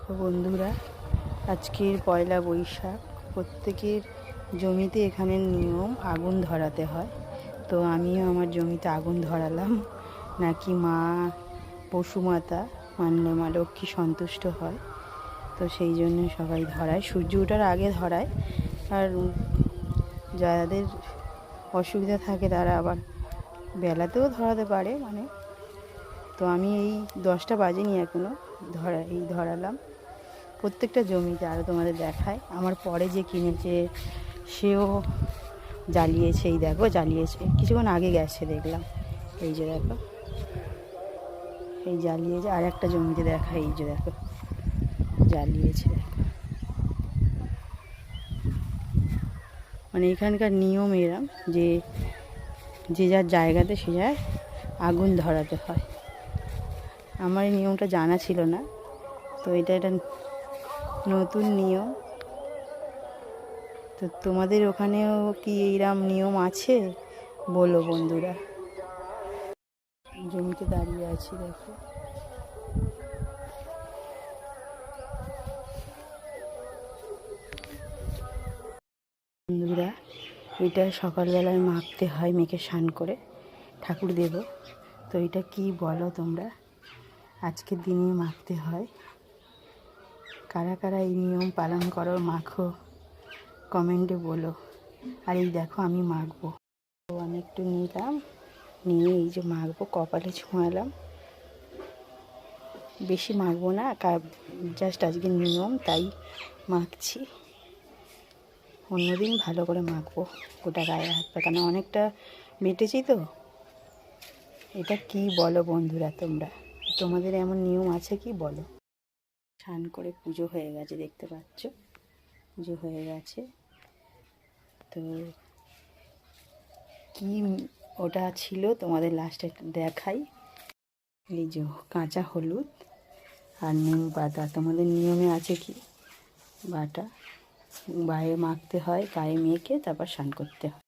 দেখো বন্ধুরা, আজকের পয়লা বৈশাখ। প্রত্যেকের জমিতে এখানের নিয়ম আগুন ধরাতে হয়। তো আমিও আমার জমিতে আগুন ধরালাম, নাকি মা পশুমাতা মানলে মা লক্ষ্মী সন্তুষ্ট হয়। তো সেই জন্য সবাই ধরায়, সূর্য ওঠার আগে ধরায়। আর যাদের অসুবিধা থাকে তারা আবার বেলাতেও ধরাতে পারে তো আমি এই 10টা বাজেনি এখনও ধরালাম প্রত্যেকটা জমিতে। আরও তোমাদের দেখায়, আমার পরে যে কিনেছে সেও জ্বালিয়েছে। এই দেখো জ্বালিয়েছে, কিছুক্ষণ আগে গেছে দেখলাম। এই যে দেখো, এই জ্বালিয়েছে। আর একটা জমিতে দেখা, এই যে দেখো জ্বালিয়েছে। দেখো এখানকার নিয়ম এরম যে যে যার জায়গাতে সে যায় আগুন ধরাতে হয়। আমার এই নিয়মটা জানা ছিল না, তো এটা নতুন নিয়ম। তো তোমাদের ওখানেও কি এইরকম নিয়ম আছে বলো বন্ধুরা। জমিতে দাঁড়িয়ে আছি দেখো, বন্ধুরা এটা সকালবেলায় মাখতে হয়, মেখে স্নান করে ঠাকুর দেব। তো এটা কি বলো তোমরা, আজকের দিনে মাখতে হয়। কারা কারা এই নিয়ম পালন করো, মাখো, কমেন্টে বলো। আর এই দেখো আমি মাখবো, তো আমি একটু নিলাম, নিয়ে এই যে মাখবো, কপালে ছোঁয়ালাম। বেশি মাখবো না, জাস্ট আজকে নিয়ম তাই মাখছি। অন্যদিন ভালো করে মাখবো গোটা গায়ে হাত পা, কেন অনেকটা বেটেছি তো। এটা কি বলো বন্ধুরা তোমরা, তোমাদের এমন নিয়ম আছে কি বলো। স্নান করে পুজো হয়ে গেছে, দেখতে পাচ্ছ পুজো হয়ে গেছে। তো কি ওটা ছিল তোমাদের লাস্টে দেখাই। এই যে কাঁচা হলুদ আর নিম পাতা, তোমাদের নিয়মে আছে কি বাটা গায়ে মাখতে হয়, গায়ে মেখে তারপর স্নান করতে হয়।